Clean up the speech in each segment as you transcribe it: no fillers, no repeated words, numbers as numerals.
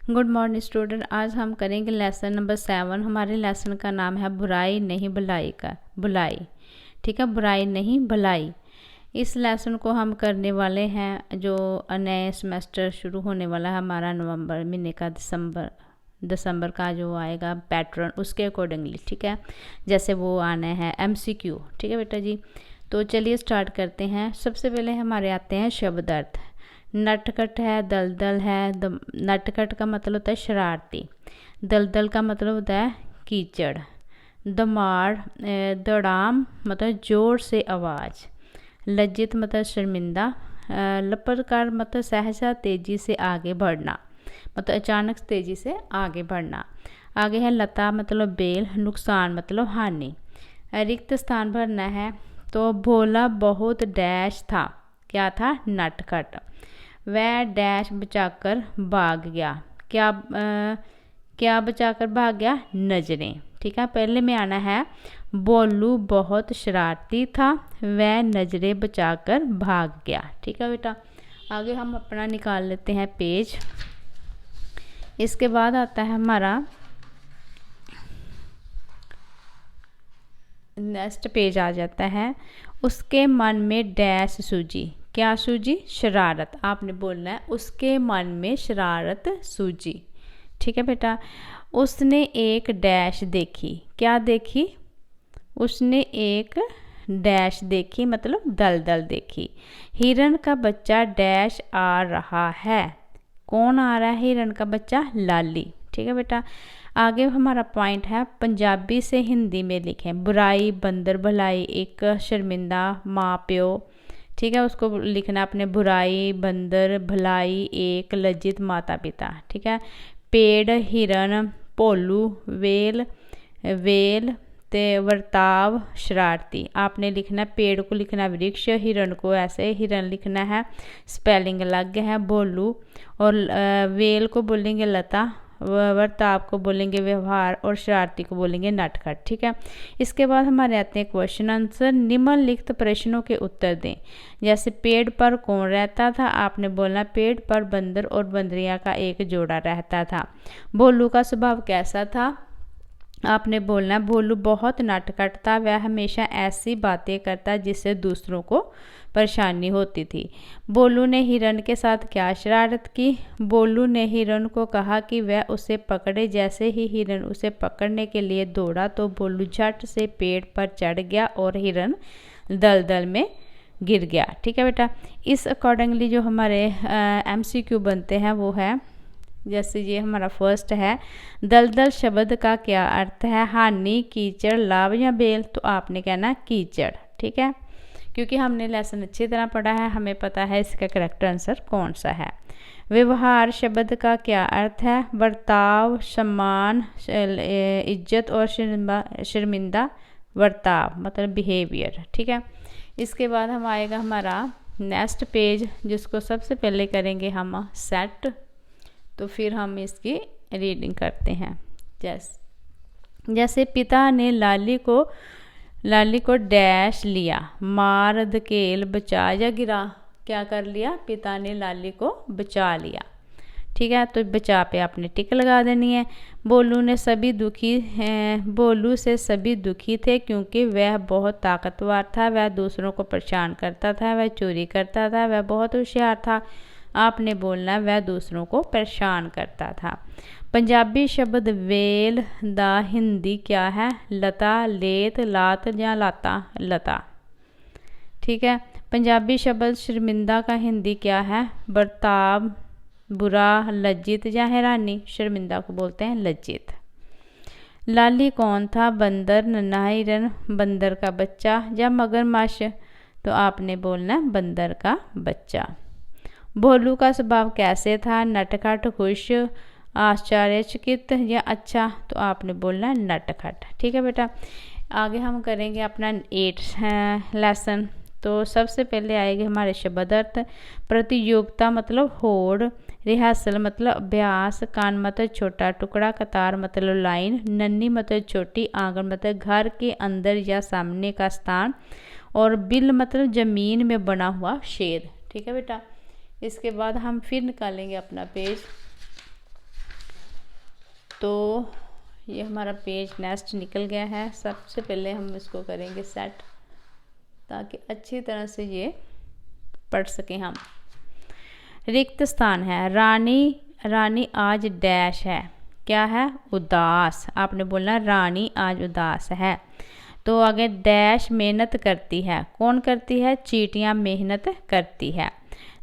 Good morning student. आज हम करेंगे लेसन नंबर 7। हमारे लेसन का नाम है बुराई नहीं भलाई का बुलाई। ठीक है, बुराई नहीं भलाई। इस लेसन को हम करने वाले हैं जो नए सेमेस्टर शुरू होने वाला है हमारा नवंबर महीने का, दिसंबर का जो आएगा पैटर्न उसके अकॉर्डिंगली। ठीक है, जैसे वो आने हैं MCQ। ठीक है बेटा जी, तो चलिए स्टार्ट करते हैं। सबसे पहले हमारे आते हैं शब्द अर्थ। नटखट है, दलदल है। नटखट का मतलब होता है शरारती, दलदल का मतलब होता है कीचड़, दमाड़ दड़ाम मतलब ज़ोर से आवाज़, लज्जित मतलब शर्मिंदा, लपटकार मतलब सहसा तेज़ी से आगे बढ़ना, मतलब अचानक तेज़ी से आगे बढ़ना। आगे है लता मतलब बेल, नुकसान मतलब हानि। रिक्त स्थान भरना है, तो भोला बहुत डैश था। क्या था? नटखट। वह डैश बचाकर भाग गया। क्या बचाकर भाग गया? नजरें। ठीक है, पहले में आना है बोलू बहुत शरारती था, वह नजरें बचाकर भाग गया। ठीक है बेटा, आगे हम अपना निकाल लेते हैं पेज। इसके बाद आता है हमारा नेक्स्ट पेज आ जाता है। उसके मन में डैश सूझी। क्या सूझी? शरारत। आपने बोलना है उसके मन में शरारत सूझी। ठीक है बेटा, उसने एक डैश देखी। क्या देखी? उसने एक डैश देखी मतलब दलदल देखी। हिरन का बच्चा डैश आ रहा है। कौन आ रहा है हिरन का बच्चा? लाली। ठीक है बेटा, आगे हमारा पॉइंट है पंजाबी से हिंदी में लिखें। बुराई बंदर भलाई, एक शर्मिंदा माँ प्यो। ठीक है, उसको लिखना अपने बुराई बंदर भलाई एक लज्जित माता पिता। ठीक है, पेड़ हिरन भोलू वेल ते वर्ताव शरारती। आपने लिखना पेड़ को लिखना वृक्ष, हिरन को ऐसे हिरन लिखना है, स्पेलिंग अलग है भोलू, और वेल को बोलेंगे लता, वर्ताव को बोलेंगे व्यवहार, और शरारती को बोलेंगे नटखट। ठीक है, इसके बाद हमारे आते हैं क्वेश्चन आंसर। निम्नलिखित प्रश्नों के उत्तर दें। जैसे पेड़ पर कौन रहता था? आपने बोलना पेड़ पर बंदर और बंदरिया का एक जोड़ा रहता था। भोलू का स्वभाव कैसा था? आपने बोलना भोलू बहुत नटखट था, वह हमेशा ऐसी बातें करता जिससे दूसरों को परेशानी होती थी। भोलू ने हिरन के साथ क्या शरारत की? भोलू ने हिरन को कहा कि वह उसे पकड़े। जैसे ही हिरन उसे पकड़ने के लिए दौड़ा तो भोलू झट से पेड़ पर चढ़ गया और हिरन दलदल में गिर गया। ठीक है बेटा, इस अकॉर्डिंगली जो हमारे MCQ बनते हैं वो है, जैसे ये हमारा फर्स्ट है दलदल शब्द का क्या अर्थ है? हानि, कीचड़, लाभ या बेल। तो आपने कहना कीचड़। ठीक है, क्योंकि हमने लेसन अच्छी तरह पढ़ा है, हमें पता है इसका करेक्ट आंसर कौन सा है। व्यवहार शब्द का क्या अर्थ है? बर्ताव, सम्मान, इज्जत और शर्मिंदा बर्ताव मतलब बिहेवियर। ठीक है, इसके बाद हम आएगा हमारा नेक्स्ट पेज, जिसको सबसे पहले करेंगे हम सेट। तो फिर हम इसकी रीडिंग करते हैं। जैसे पिता ने लाली को डैश लिया, मार धकेल बचा या गिरा। क्या कर लिया? पिता ने लाली को बचा लिया। ठीक है, तो बचा पे आपने टिक लगा देनी है। भोलू से सभी दुखी थे क्योंकि वह बहुत ताकतवर था, वह दूसरों को परेशान करता था, वह चोरी करता था, वह बहुत होशियार था। आपने बोलना वह दूसरों को परेशान करता था। पंजाबी शब्द वेल दा हिंदी क्या है? लता, लेत, लात या लाता, लता। ठीक है, पंजाबी शब्द शर्मिंदा का हिंदी क्या है? बर्ताव, बुरा, लज्जित या हैरानी। शर्मिंदा को बोलते हैं लज्जित। लाली कौन था? बंदर, नन्हा हिरन, बंदर का बच्चा या मगरमच्छ। तो आपने बोलना बंदर का बच्चा। भोलू का स्वभाव कैसे था? नटखट, खुश, आश्चर्यचकित या अच्छा। तो आपने बोलना नटखट। ठीक है बेटा, आगे हम करेंगे अपना 8 लेसन। तो सबसे पहले आएगी हमारे शब्द अर्थ। प्रतियोगिता मतलब होड़, रिहर्सल मतलब अभ्यास, कान मतलब छोटा टुकड़ा, कतार मतलब लाइन, नन्ही मतलब छोटी, आंगन मतलब घर के अंदर या सामने का स्थान, और बिल मतलब जमीन में बना हुआ शेर। ठीक है बेटा, इसके बाद हम फिर निकालेंगे अपना पेज। तो ये हमारा पेज नेक्स्ट निकल गया है। सबसे पहले हम इसको करेंगे सेट, ताकि अच्छी तरह से ये पढ़ सकें हम। रिक्त स्थान है, रानी आज डैश है, क्या है, उदास। आपने बोलना रानी आज उदास है। तो आगे डैश मेहनत करती है, कौन करती है, चींटियाँ मेहनत करती है।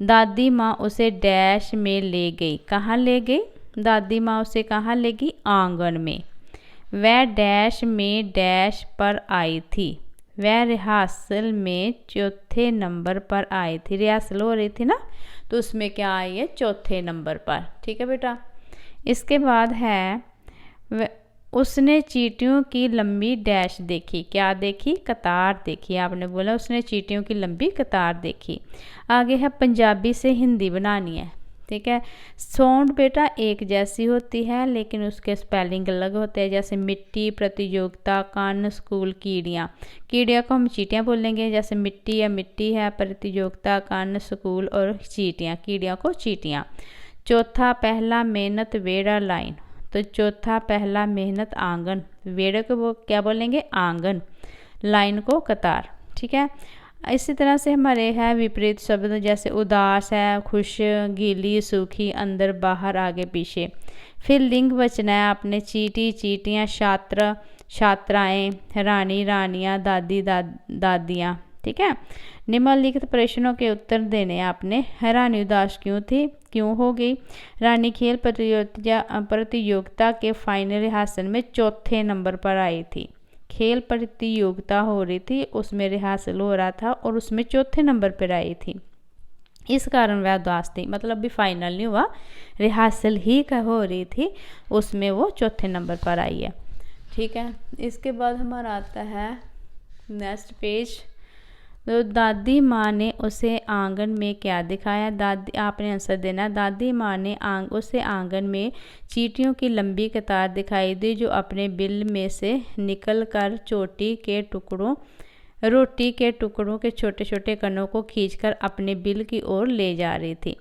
दादी माँ उसे डैश में ले गई, कहाँ ले गई, दादी माँ उसे कहाँ ले गई, आंगन में। वह डैश में डैश पर आई थी, वह रिहर्सल में चौथे नंबर पर आई थी। रिहर्सल हो रही थी ना, तो उसमें क्या आई है, चौथे नंबर पर। ठीक है बेटा। इसके बाद है उसने चींटियों की लंबी डैश देखी, क्या देखी, कतार देखी। आपने बोला उसने चींटियों की लंबी कतार देखी। आगे है पंजाबी से हिंदी बनानी है। ठीक है। साउंड बेटा एक जैसी होती है, लेकिन उसके स्पेलिंग अलग होते हैं। जैसे मिट्टी, प्रतियोगिता, कान, स्कूल, कीड़ियाँ। कीड़ियाँ को हम चींटियाँ बोलेंगे, जैसे मिट्टी या मिट्टी है, प्रतियोगिता, कान, स्कूल और चींटियाँ, कीड़ियाँ को चींटियाँ। चौथा पहला मेहनत, वेड़ा, लाइन। तो चौथा पहला मेहनत, आंगन। वेड़े को वो क्या बोलेंगे, आंगन। लाइन को कतार। ठीक है। इसी तरह से हमारे है विपरीत शब्द, जैसे उदास है, खुश, गीली, सूखी, अंदर, बाहर, आगे, पीछे। फिर लिंग वचन है आपने चींटी, चींटियाँ, छात्र, छात्राएँ, रानी, रानियाँ, दादी, दादियाँ। ठीक है। निम्नलिखित प्रश्नों के उत्तर देने आपने। रानी उदास क्यों थी, क्यों हो गई। रानी खेल प्रतियोगिता के फाइनल रिहर्सल में चौथे नंबर पर आई थी। खेल प्रतियोगिता हो रही थी, उसमें रिहर्सल हो रहा था और उसमें चौथे नंबर पर आई थी, इस कारण वह उदास थी। मतलब भी फाइनल नहीं हुआ, रिहर्सल ही का हो रही थी, उसमें वो चौथे नंबर पर आई है। ठीक है। इसके बाद हमारा आता है नेक्स्ट पेज। तो दादी माँ ने उसे आंगन में क्या दिखाया, दादी, आपने आंसर देना। दादी माँ ने उसे आंगन में चींटियों की लंबी कतार दिखाई दी, जो अपने बिल में से निकलकर रोटी के टुकड़ों के छोटे छोटे कणों को खींचकर अपने बिल की ओर ले जा रही थी।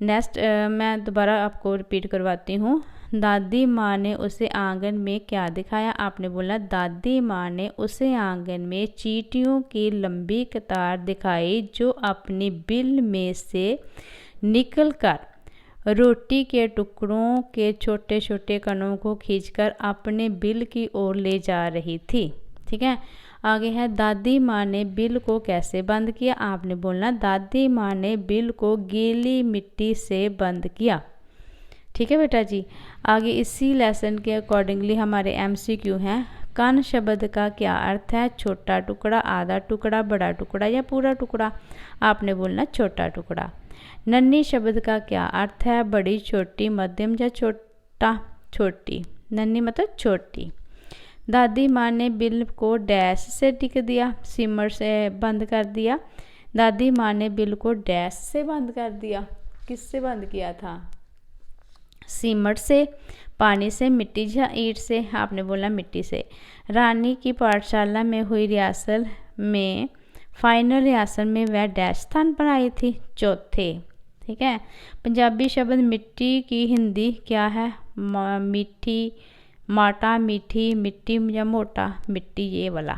नेक्स्ट मैं दोबारा आपको रिपीट करवाती हूँ। दादी माँ ने उसे आंगन में क्या दिखाया, आपने बोला दादी माँ ने उसे आंगन में चींटियों की लंबी कतार दिखाई, जो अपनी बिल में से निकलकर रोटी के टुकड़ों के छोटे छोटे कणों को खींचकर अपने बिल की ओर ले जा रही थी। ठीक है। आगे है दादी माँ ने बिल को कैसे बंद किया, आपने बोलना दादी माँ ने बिल को गीली मिट्टी से बंद किया। ठीक है बेटा जी। आगे इसी लेसन के अकॉर्डिंगली हमारे MCQ हैं। कण शब्द का क्या अर्थ है, छोटा टुकड़ा, आधा टुकड़ा, बड़ा टुकड़ा या पूरा टुकड़ा। आपने बोलना छोटा टुकड़ा। नन्ही शब्द का क्या अर्थ है, बड़ी, छोटी, मध्यम या छोटा, छोटी। नन्ही मतलब छोटी। दादी माँ ने बिल को डैश से टिक दिया, सिमर से बंद कर दिया। दादी माँ ने बिल को डैश से बंद कर दिया, किससे बंद किया था, सीमट से, पानी से, मिट्टी या ईंट से। आपने बोला मिट्टी से। रानी की पाठशाला में हुई रिहर्सल में फाइनल रिहर्सल में वह डैश स्थान पर आई थी, चौथे। ठीक है। पंजाबी शब्द मिट्टी की हिंदी क्या है, मीठी, माटा, मीठी, मिट्टी या मोटा, मिट्टी, ये वाला।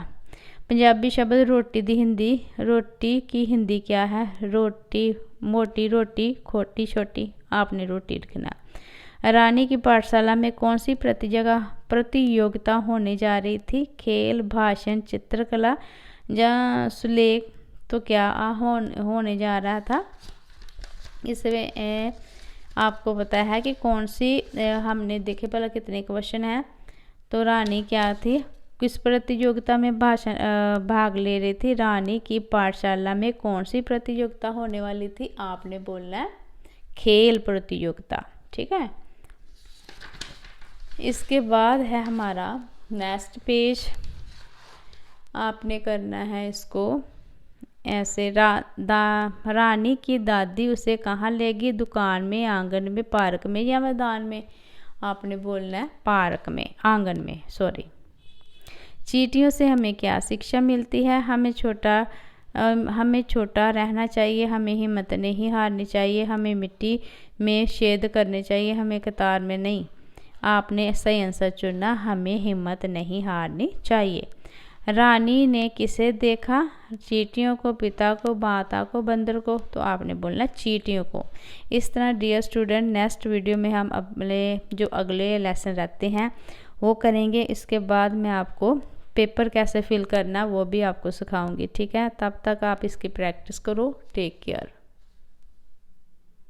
पंजाबी शब्द रोटी की हिंदी क्या है, रोटी, मोटी रोटी, खोटी छोटी। आपने रोटी लिखना। रानी की पाठशाला में कौन सी प्रतियोगिता होने जा रही थी, खेल, भाषण, चित्रकला या सुलेख। तो क्या होने जा रहा था, इसमें आपको पता है कि कौन सी, हमने देखे पहले कितने क्वेश्चन हैं। तो रानी क्या थी, किस प्रतियोगिता में भाग ले रही थी, रानी की पाठशाला में कौन सी प्रतियोगिता होने वाली थी। आपने बोलना है खेल प्रतियोगिता। ठीक है। इसके बाद है हमारा नेक्स्ट पेज। आपने करना है इसको ऐसे। रानी की दादी उसे कहाँ ले गई, दुकान में, आंगन में, पार्क में या मैदान में। आपने बोलना है पार्क में, आंगन में, सॉरी। चींटियों से हमें क्या शिक्षा मिलती है, हमें छोटा रहना चाहिए, हमें हिम्मत नहीं हारनी चाहिए, हमें मिट्टी में छेद करने चाहिए, हमें कतार में नहीं। आपने सही आंसर चुना, हमें हिम्मत नहीं हारनी चाहिए। रानी ने किसे देखा? चींटियों को, पिता को, माता को, बंदर को? तो आपने बोलना चींटियों को। इस तरह डियर स्टूडेंट, नेक्स्ट वीडियो में हम अपने जो अगले लेसन रहते हैं वो करेंगे। इसके बाद मैं आपको पेपर कैसे फिल करना वो भी आपको सिखाऊंगी, ठीक है। तब तक आप इसकी प्रैक्टिस करो। Take care.